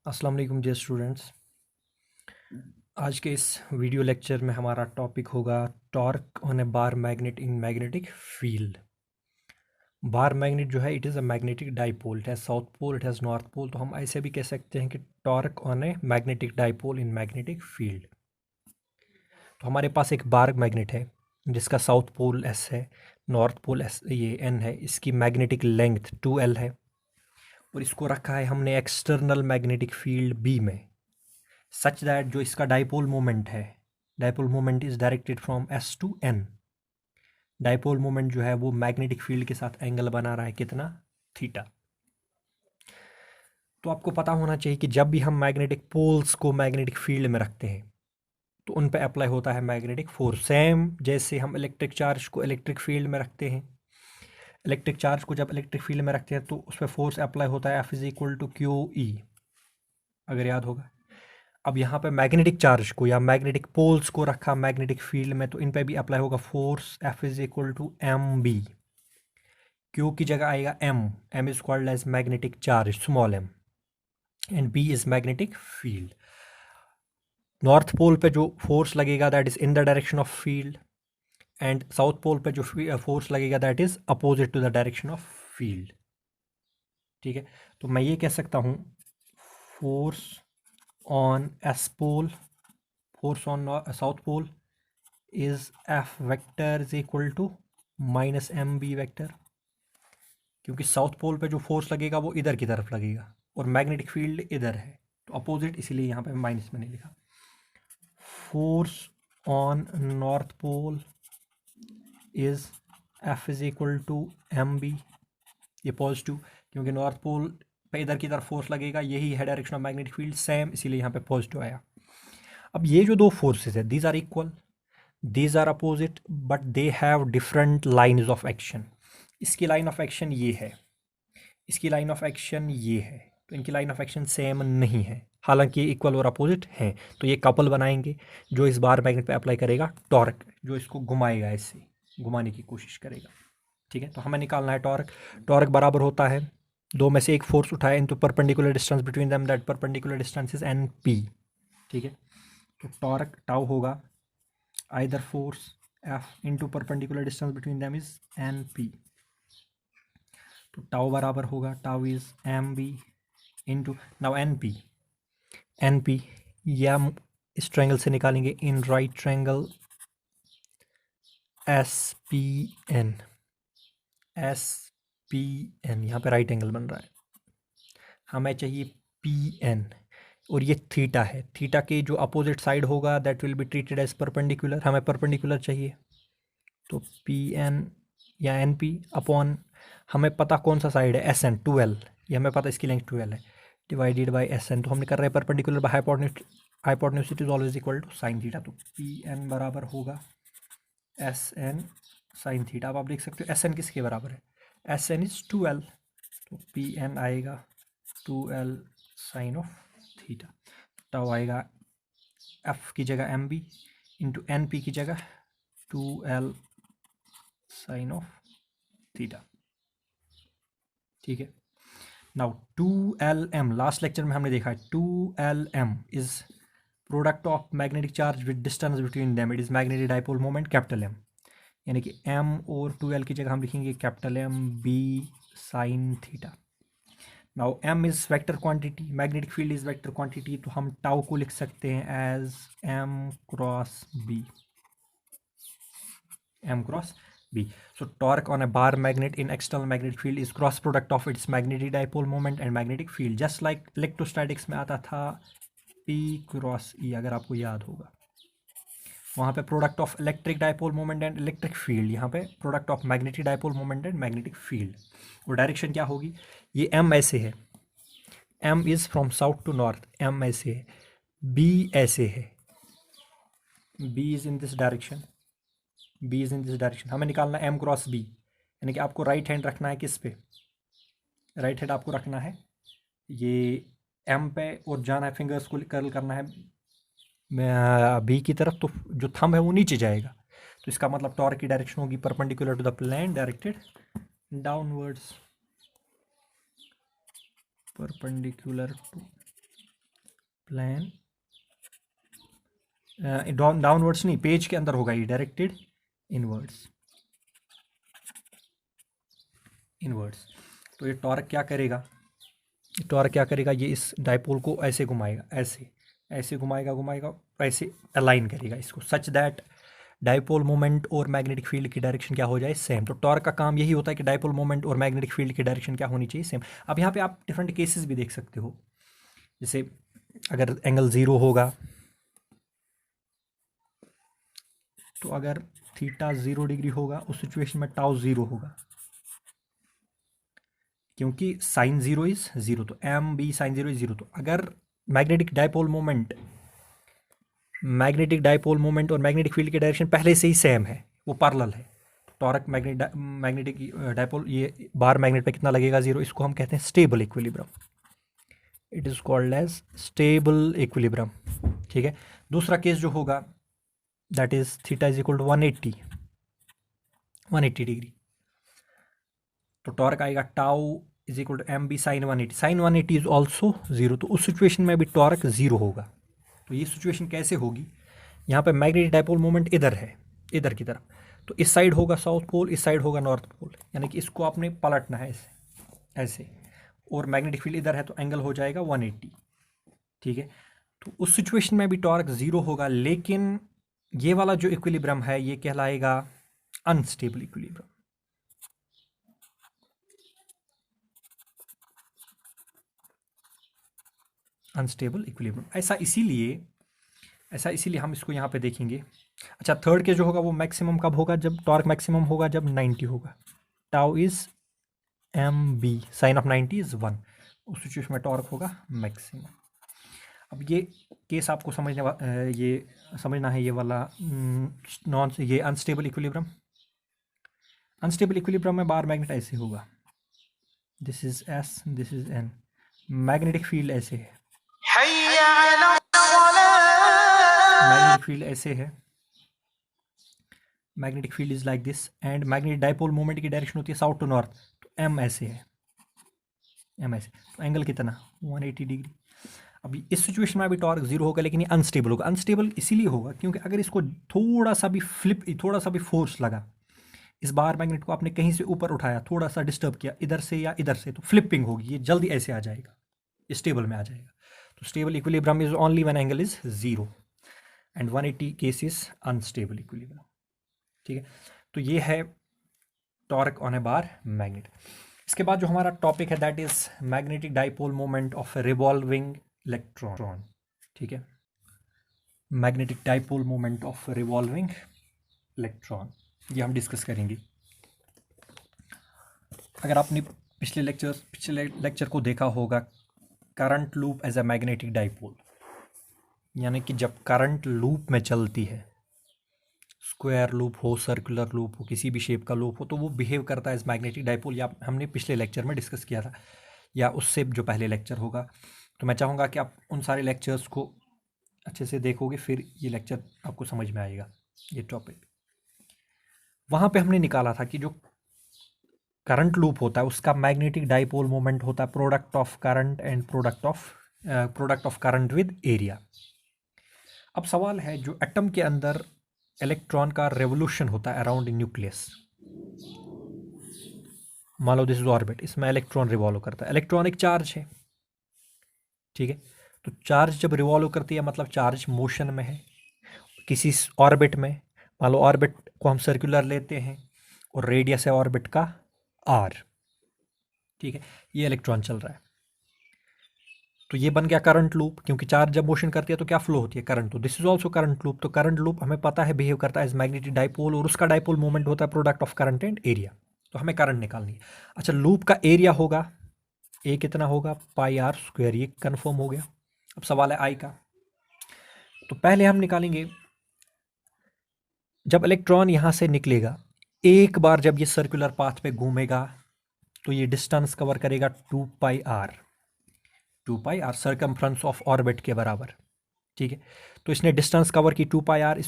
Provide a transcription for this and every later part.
अस्सलाम वालेकुम dear students. आज के इस वीडियो लेक्चर में हमारा टॉपिक होगा torque on a bar magnet in magnetic field. Bar magnet जो है it is a magnetic dipole, it has south pole, it has north pole. तो हम ऐसे भी कह सकते हैं कि torque on a magnetic dipole in magnetic field. तो हमारे पास एक बार मैग्नेट है जिसका साउथ पोल एस है, नॉर्थ पोल एस ये एन है, इसकी मैग्नेटिक लेंथ 2L है और इसको रखा है हमने एक्सटर्नल मैग्नेटिक फील्ड बी में, सच दैट जो इसका डाइपोल मोमेंट है, dipole moment is directed from S to N. Dipole moment जो है वो मैग्नेटिक फील्ड के साथ एंगल बना रहा है, कितना, थीटा। तो आपको पता होना चाहिए कि जब भी हम मैग्नेटिक पोल्स को मैग्नेटिक फील्ड में रखते हैं तो उन पर अप्लाई होता है मैग्नेटिक फोर्स, सेम जैसे हम इलेक्ट्रिक चार्ज को इलेक्ट्रिक फील्ड में रखते हैं। इलेक्ट्रिक चार्ज को जब इलेक्ट्रिक फील्ड में रखते हैं तो उस पर फोर्स अप्लाई होता है, F is equal to q E, अगर याद होगा। अब यहाँ पे मैग्नेटिक चार्ज को या मैग्नेटिक पोल्स को रखा मैग्नेटिक फील्ड में तो इन पे भी अप्लाई होगा force, F is equal to M B. Q की जगह आएगा m, m is called as magnetic charge, small m, and B is magnetic field. North pole पे जो फोर्स लगेगा that is in the direction of field, and south pole पे जो force लगेगा that is opposite to the direction of field. ठीक है, तो मैं ये कह सकता हूँ force on S pole, force on south pole is F vector is equal to minus m B vector, क्योंकि साउथ पोल पे जो फोर्स लगेगा वो इधर की तरफ लगेगा और मैग्नेटिक फील्ड इधर है तो अपोजिट, इसीलिए यहाँ पे माइनस में नहीं लिखा। Force on north pole is F is equal to M B, ये पॉजिटिव, क्योंकि नॉर्थ पोल पे इधर की तरफ फोर्स लगेगा, यही है direction of magnetic field, same, इसीलिए यहाँ पे पॉजिटिव आया। अब ये जो दो फोर्सेस है these are equal, these are opposite, but they have different lines of action. इसकी लाइन ऑफ एक्शन ये है, इसकी लाइन ऑफ एक्शन ये है, तो इनकी लाइन ऑफ एक्शन सेम नहीं है, हालांकि ये इक्वल और अपोजिट हैं। तो ये कपल बनाएंगे जो इस बार मैग्नेट पे अप्लाई करेगा टॉर्क, जो इसको घुमाएगा, इससे घुमाने की कोशिश करेगा। ठीक है, तो हमें निकालना है टॉर्क। टॉर्क बराबर होता है दो में से एक फोर्स उठाए into perpendicular distance between them, that perpendicular distance is an P. ठीक है, तो टॉर्क टाउ होगा either force F into perpendicular distance between them is NP। तो टाउ बराबर होगा, tau is M B into, now N P, N P या इस triangle से निकालेंगे, in right triangle S P N, S P N, यहाँ पे right angle बन रहा है, हमें चाहिए पी एन और ये थीटा है। थीटा की जो अपोजिट साइड होगा that will be treated as perpendicular, हमें परपेंडिकुलर चाहिए, तो पी एन या एन पी अपॉन, हमें पता कौन सा साइड है, एस एन, 2L, ये हमें पता इसकी लेंथ 2L है, डिवाइडेड बाई एस एन, तो हमने कर रहे हैं perpendicular by hypotenuse, hypotenuse it is always equal to sine theta, तो पी एन बराबर होगा एस एन साइन थीटा। अब आप देख सकते हो एस एन किसके बराबर है, एस एन इज 2L, तो पी एन आएगा 2L sine of theta, tau आएगा एफ की जगह M B into N P की जगह 2L साइन ऑफ थीटा। ठीक है, नाउ 2Lm, लास्ट लेक्चर में हमने देखा है 2Lm is product of magnetic charge with distance between them, it is magnetic dipole moment capital M, यानी कि M और 2L की जगह हम लिखेंगे capital M B sine theta. Now M is vector quantity, magnetic field is vector quantity, तो हम tau को लिख सकते हैं as M cross B, M cross B. So torque on a bar magnet in external magnetic field is cross product of its magnetic dipole moment and magnetic field. Just like electrostatics में आता था P cross E, अगर आपको याद होगा, वहाँ पे product of electric dipole moment and electric field, यहाँ पे product of magnetic dipole moment and magnetic field. और डायरेक्शन क्या होगी, ये M ऐसे है, M is from south to north, M ऐसे है, B ऐसे है, B is in this direction, B is in this direction, हमें निकालना है एम क्रॉस बी, यानी कि आपको राइट हैंड रखना है किस पे, राइट हैंड आपको रखना है ये एम पे और जाना है, फिंगर्स को कर्ल करना है बी की तरफ, तो जो थंब है वो नीचे जाएगा, तो इसका मतलब टॉर्क की डायरेक्शन होगी perpendicular to the plane directed downwards, perpendicular to plane downwards नहीं, पेज के अंदर होगा ये, डायरेक्टेड इनवर्ड्स। तो ये टॉर्क क्या करेगा, ये इस डाइपोल को ऐसे घुमाएगा, ऐसे घुमाएगा, ऐसे अलाइन करेगा इसको, सच दैट डाइपोल मोमेंट और मैग्नेटिक फील्ड की डायरेक्शन क्या हो जाए, सेम। तो टॉर्क का काम यही होता है कि डाइपोल मोमेंट और मैग्नेटिक फील्ड की डायरेक्शन क्या होनी चाहिए, सेम। अब यहाँ पे आप डिफरेंट केसेस भी देख सकते हो, जैसे अगर एंगल 0 होगा, तो अगर थीटा 0 डिग्री होगा उस सिचुएशन में टाउ 0 होगा, क्योंकि साइन 0 इज 0, तो एम बी साइन 0 इज 0। तो अगर मैग्नेटिक डाइपोल मोमेंट और मैग्नेटिक फील्ड की डायरेक्शन पहले से ही सेम है, वो पैरेलल है, टॉर्क मैग्नेटिक डाइपोल, ये बार मैग्नेट पे कितना लगेगा, 0, इसको हम कहते हैं stable equilibrium. It is called as stable equilibrium. ठीक है। दूसरा केस जो होगा that is theta is equal to 180 degree, तो टॉर्क आएगा tau is equal to M B sine 180। Sine 180 is also 0, तो उस सिचुएशन में भी टॉर्क 0 होगा। तो ये सिचुएशन कैसे होगी, यहाँ पे मैग्नेटिक डाइपोल मोमेंट इधर है, इधर की तरफ, तो इस साइड होगा साउथ पोल, इस साइड होगा नॉर्थ पोल, यानी कि इसको आपने पलटना है ऐसे, और मैग्नेटिक फील्ड इधर है, तो एंगल हो जाएगा 180। ठीक है। तो उस सिचुएशन में भी टॉर्क 0 होगा, लेकिन ये वाला जो इक्विलिब्रियम है ये कहलाएगा अनस्टेबल इक्विलिब्रियम। अनस्टेबल इक्विलिब्रियम ऐसा इसीलिए हम इसको यहाँ पे देखेंगे। अच्छा, थर्ड के जो होगा वो मैक्सिमम कब होगा, जब टॉर्क मैक्सिमम होगा जब 90 होगा, tau is M B sine of 90 is 1, उस सिचुएशन में टॉर्क होगा मैक्सिमम। अब ये केस आपको समझना है, ये वाला ये अनस्टेबल इक्विलिब्रियम में बार मैग्नेट ऐसे होगा, this is S, this is an, magnetic field ऐसे है, magnetic field is like this, and magnetic dipole moment की डायरेक्शन होती है साउथ टू नॉर्थ, तो एम ऐसे है, तो एंगल कितना 180 डिग्री। अभी इस सिचुएशन में अभी टॉर्क 0 होगा, लेकिन ये अनस्टेबल होगा। अनस्टेबल इसीलिए होगा क्योंकि अगर इसको थोड़ा सा भी फोर्स लगा, इस बार मैग्नेट को आपने कहीं से ऊपर उठाया, थोड़ा सा डिस्टर्ब किया इधर से या इधर से, तो फ्लिपिंग होगी, ये जल्दी ऐसे आ जाएगा, स्टेबल में आ जाएगा। तो stable equilibrium is only when angle is 0, and 180 case is unstable equilibrium. ठीक है। तो ये है torque on a bar magnet. इसके बाद जो हमारा टॉपिक है that is magnetic dipole moment of A revolving electron. ठीक है। Magnetic dipole moment of revolving electron, ये हम डिस्कस करेंगे। अगर आपने पिछले लेक्चर को देखा होगा, current loop as a magnetic dipole, यानी कि जब करंट लूप में चलती है, स्क्वायर लूप हो, सर्कुलर लूप हो, किसी भी शेप का लूप हो, तो वो बिहेव करता है एज मैग्नेटिक डाइपोल, या हमने पिछले लेक्चर में डिस्कस किया था, या उससे जो पहले लेक्चर होगा। तो मैं चाहूँगा कि आप उन सारे लेक्चर्स को अच्छे से देखोगे, फिर ये लेक्चर आपको समझ में आएगा, ये टॉपिक। वहाँ पे हमने निकाला था कि जो करंट लूप होता है उसका मैग्नेटिक डाइपोल मोमेंट होता है product of current and product of current with area. अब सवाल है, जो एटम के अंदर इलेक्ट्रॉन का रेवोल्यूशन होता है अराउंड न्यूक्लियस, मान लो दिस इज ऑर्बिट, इसमें इलेक्ट्रॉन रिवॉल्व करता है, इलेक्ट्रॉन एक चार्ज है। ठीक है। तो चार्ज जब रिवॉल्व करती है मतलब चार्ज मोशन में है किसी ऑर्बिट में। मान लो ऑर्बिट को हम सर्कुलर लेते हैं और रेडियस है ऑर्बिट का r। ठीक है। ये इलेक्ट्रॉन चल रहा है, तो ये बन गया करंट लूप, क्योंकि चार्ज जब मोशन करती है तो क्या फ्लो होती है, करंट। तो this is also current loop. तो करंट लूप हमें पता है बिहेव करता है एज मैग्नेटिक डाइपोल, और उसका डाइपोल मोमेंट होता है product of current and area. तो हमें करंट निकालनी है। अच्छा, लूप का एरिया होगा, ए कितना होगा, पाई आर स्क्वायर, ये कन्फर्म हो गया। अब सवाल है आई का। तो पहले हम निकालेंगे, जब इलेक्ट्रॉन यहाँ से निकलेगा, एक बार जब ये सर्कुलर पाथ पे घूमेगा तो ये डिस्टेंस कवर करेगा 2 पाई आर सर्कमफ्रेंस ऑफ ऑर्बिट के बराबर। ठीक है। तो इसने डिस्टेंस कवर की 2 पाई आर,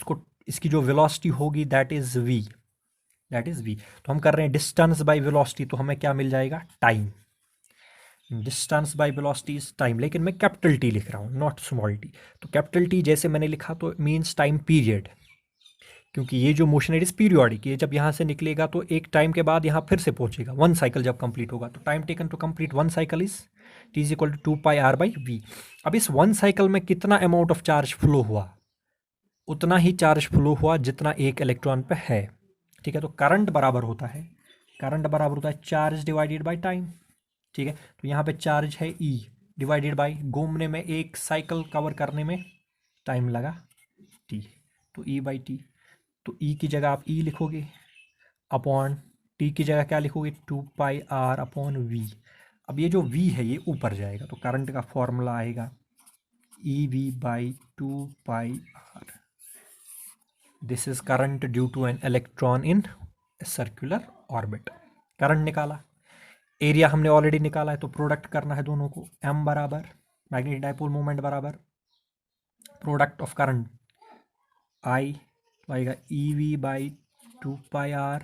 इसकी जो वेलोसिटी होगी दैट इज v। तो हम कर रहे हैं डिस्टेंस बाय वेलोसिटी, तो हमें क्या मिल जाएगा, time. Distance by velocity is time, लेकिन मैं कैपिटल टी लिख रहा हूँ नॉट स्मॉल टी। तो कैपिटल टी जैसे मैंने लिखा तो मीन्स टाइम पीरियड, क्योंकि ये जो मोशन इट इज पीरियोडिक, ये जब यहाँ से निकलेगा तो एक टाइम के बाद यहाँ फिर से पहुँचेगा, वन साइकिल जब कंप्लीट होगा। तो time taken to complete one cycle is T is equal to 2πr/v। अब इस वन साइकिल में कितना अमाउंट ऑफ चार्ज फ्लो हुआ, उतना ही चार्ज फ्लो हुआ जितना एक इलेक्ट्रॉन पे है। ठीक है, तो करंट बराबर होता है चार्ज डिवाइडेड बाय टाइम। ठीक है, तो यहाँ पे चार्ज है E डिवाइडेड बाय घूमने में, एक साइकिल कवर करने में टाइम लगा T, तो E/T। तो E की जगह आप E लिखोगे, अपॉन T की जगह क्या लिखोगे 2πr/v। अब ये जो V है ये ऊपर जाएगा, तो करंट का फॉर्मूला आएगा EV/2πr। This is current due to an electron in circular orbit. Current निकाला, एरिया हमने ऑलरेडी निकाला है, तो प्रोडक्ट करना है दोनों को। M बराबर मैग्नेटिक डाइपोल मोमेंट बराबर प्रोडक्ट ऑफ करंट I, तो आएगा EV/2πr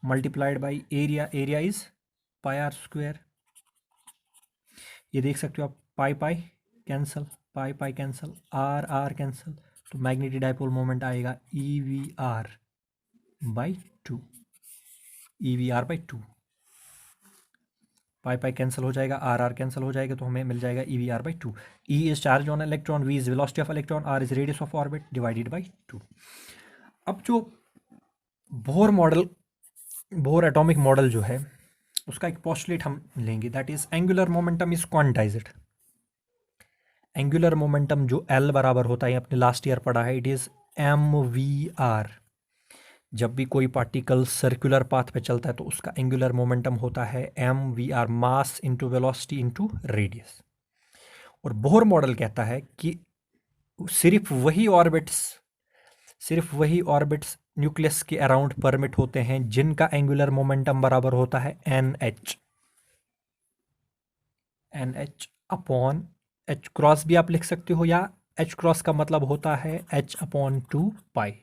multiplied by area, area is πr²। ये देख सकते हो आप, pi pi cancel, pi pi cancel, r r cancel, तो मैग्नेटिक डाइपोल मोमेंट आएगा EVR/2, EVR/2। पाई पाई कैंसिल हो जाएगा, आर आर कैंसिल हो जाएगा, तो हमें मिल जाएगा EVR/2। E is charge on electron, V is velocity of electron, R is radius of orbit divided by 2। अब जो बोहर एटॉमिक मॉडल जो है उसका एक पोस्टुलेट हम लेंगे, that is angular momentum is quantized. Angular momentum जो L बराबर होता है, अपने लास्ट ईयर पढ़ा है, इट इज MVR। जब भी कोई पार्टिकल सर्कुलर पाथ पे चलता है तो उसका एंगुलर मोमेंटम होता है MVR, mass into velocity into radius. और बोहर मॉडल कहता है कि सिर्फ वही ऑर्बिट्स न्यूक्लियस के अराउंड परमिट होते हैं जिनका एंगुलर मोमेंटम बराबर होता है NH अपॉन H क्रॉस भी आप लिख सकते हो, या H क्रॉस का मतलब होता है H/2π,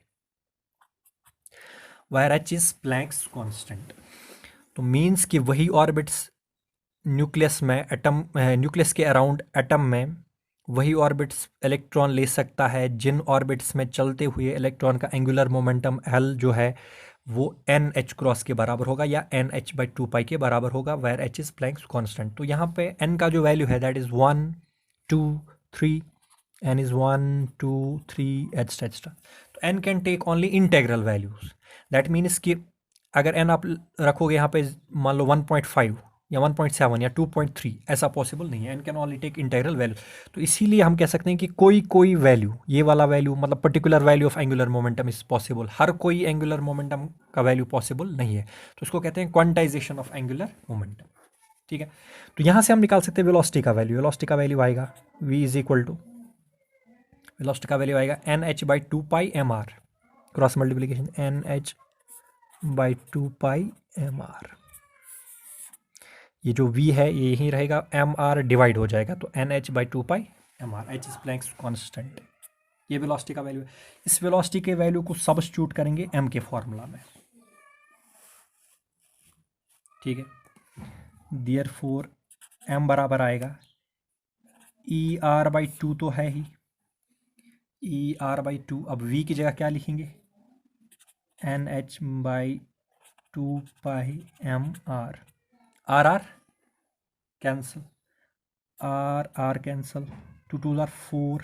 wire H is Planck's constant. तो मीन्स कि वही ऑर्बिट्स न्यूक्लियस के अराउंड एटम में वही ऑर्बिट्स इलेक्ट्रॉन ले सकता है जिन ऑर्बिट्स में चलते हुए इलेक्ट्रॉन का एंगुलर मोमेंटम L जो है वो NH क्रॉस के बराबर होगा या NH/2π के बराबर होगा, where H is Planck's constant. तो यहाँ पे N का जो वैल्यू है that is 1 2 3, N is 1 2 3 extra. तो N can take only integral values, that means कि अगर N आप रखोगे यहाँ पे मान लो 1.5 या 1.7 या 2.3, ऐसा पॉसिबल नहीं है, N can only take integral value. तो इसीलिए हम कह सकते हैं कि कोई वैल्यू, ये वाला वैल्यू मतलब particular value of angular momentum is possible, हर कोई एंगुलर मोमेंटम का वैल्यू पॉसिबल नहीं है। तो इसको कहते हैं क्वांटाइजेशन ऑफ एंगुलर मोमेंटम। ठीक है, तो यहाँ से हम निकाल सकते हैं वेलोसिटी का वैल्यू। वेलोसिटी का वैल्यू आएगा V is equal to, velocity का वैल्यू आएगा NH/2πmr, क्रॉस मल्टीप्लीकेशन NH/2πmr। ये जो V है ये यहीं रहेगा, mr डिवाइड हो जाएगा, तो NH/2πmr, H is Planck's constant. ये वेलोसिटी का वैल्यू है। इस वेलोसिटी के वैल्यू को सब्स्टिट्यूट करेंगे m के फॉर्मूला में। ठीक है, देयरफॉर m बराबर आएगा ER/2 तो है ही, ER/2। अब V की जगह क्या लिखेंगे, NH/2πmr, RR cancel, RR cancel, 2 2 are 4,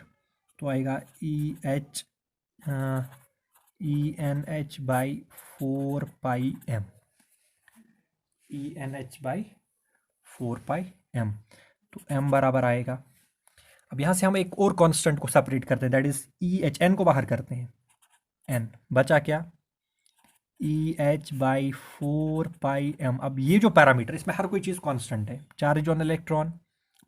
तो आएगा ENH/4πm, ENH/4πm। तो m बराबर आएगा, अब यहाँ से हम एक और कांस्टेंट को सेपरेट करते हैं, दैट इज EH, n को बाहर करते हैं, n बचा क्या, EH/4πm। अब ये जो पैरामीटर, इसमें हर कोई चीज़ कांस्टेंट है, charge on electron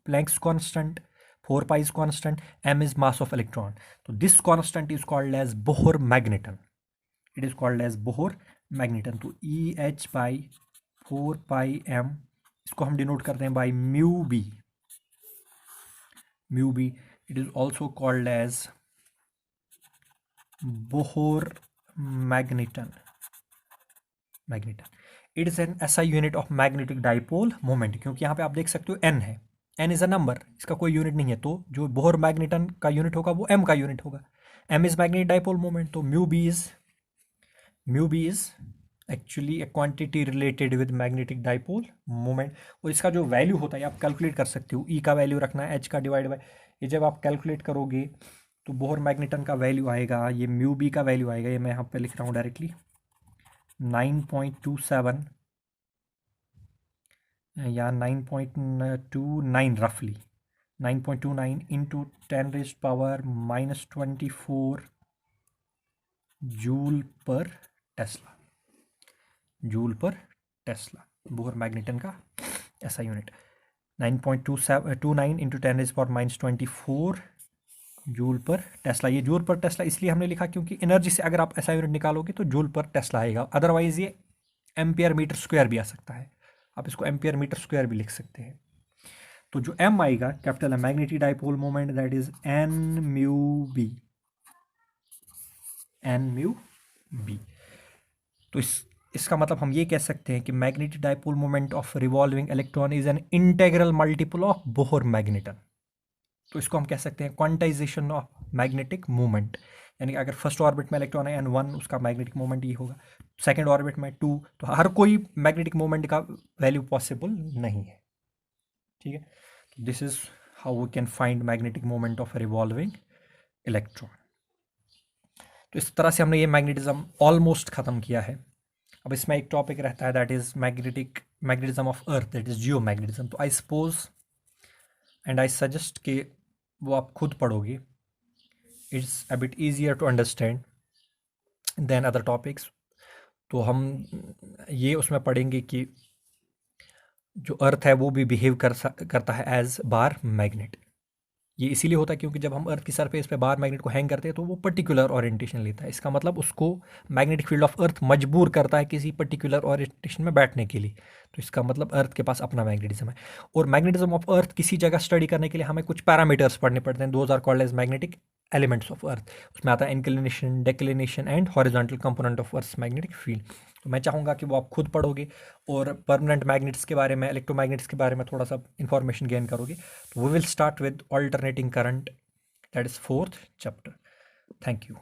Planck's constant, 4π is constant, m is mass of electron. So this constant is called as Bohr magneton. It is called as Bohr magneton. तो EH/4πm इसको हम डिनोट करते हैं by mu b. Mu b. It is also called as Bohr magneton. Magneton. It is an SI unit of magnetic dipole moment. क्योंकि यहाँ पे आप देख सकते हो n है, एन इज़ अ नंबर, इसका कोई यूनिट नहीं है, तो जो बोहर मैग्नेटन का यूनिट होगा वो एम का यूनिट होगा। M is magnetic dipole moment, तो mu B is actually a quantity related with magnetic dipole moment. और इसका जो वैल्यू होता है आप कैलकुलेट कर सकते हो, ई का वैल्यू रखना है, एच का डिवाइड बाय, ये जब आप कैलकुलेट करोगे तो बोहर मैग्नेटन का वैल्यू आएगा, ये म्यू बी का वैल्यू आएगा, ये मैं यहाँ पे लिख रहा हूँ डायरेक्टली 9.27 या 9.29 रफली, 9.29 इंटू 10⁻⁻24 जूल पर टेस्ला, बोहर मैग्नेटन का ऐसा यूनिट 9.29 इंटू 10⁻⁻24 जूल पर टेस्ला। ये जूल पर टेस्ला इसलिए हमने लिखा क्योंकि एनर्जी से अगर आप ऐसा यूनिट निकालोगे तो जूल पर टेस्ला आएगा, अदरवाइज ये एम्पियर मीटर स्क्वायर भी आ सकता है, आप इसको एम्पियर मीटर स्क्वायर भी लिख सकते हैं। तो जो एम आएगा capital M, magnetic dipole moment, that is N mu B. तो इसका मतलब हम ये कह सकते हैं कि magnetic dipole moment of revolving electron is an integral multiple of Bohr magneton. तो इसको हम कह सकते हैं क्वांटाइजेशन ऑफ मैग्नेटिक मोमेंट, यानी कि अगर फर्स्ट ऑर्बिट में इलेक्ट्रॉन है n1, उसका मैग्नेटिक मोमेंट ये होगा, सेकंड ऑर्बिट में 2, तो हर कोई मैग्नेटिक मोमेंट का वैल्यू पॉसिबल नहीं है। ठीक है, this is how we can find magnetic moment of revolving electron. तो इस तरह से हमने ये मैग्नेटिज्म ऑलमोस्ट ख़त्म किया है। अब इसमें एक टॉपिक रहता है that is magnetism of earth, that is geomagnetism. तो I suppose and I suggest कि वो आप खुद पढ़ोगे, it's a bit easier to understand than other topics. तो हम ये उसमें पढ़ेंगे कि जो अर्थ है वो भी बिहेव करता है एज बार मैग्नेट। ये इसीलिए होता है क्योंकि जब हम अर्थ की सरफेस पे बार मैग्नेट को हैंग करते हैं तो वो पर्टिकुलर ओरिएंटेशन लेता है, इसका मतलब उसको मैग्नेटिक फील्ड ऑफ अर्थ मजबूर करता है किसी पर्टिकुलर ओरिएंटेशन में बैठने के लिए। तो इसका मतलब अर्थ के पास अपना मैग्नेटिज्म है। और मैग्नेटिज्म ऑफ अर्थ किसी जगह स्टडी करने के लिए हमें कुछ पैरामीटर्स पढ़ने पड़ते हैं, those are called as magnetic elements of earth. उसमें आता है inclination, declination and horizontal component of earth magnetic field. तो मैं चाहूँगा कि वो आप खुद पढ़ोगे और परमानेंट मैग्नेट्स के बारे में, इलेक्ट्रोमैग्नेट्स के बारे में थोड़ा सा इन्फॉर्मेशन गेन करोगे। तो we will start with alternating current, that is 4th chapter. Thank you.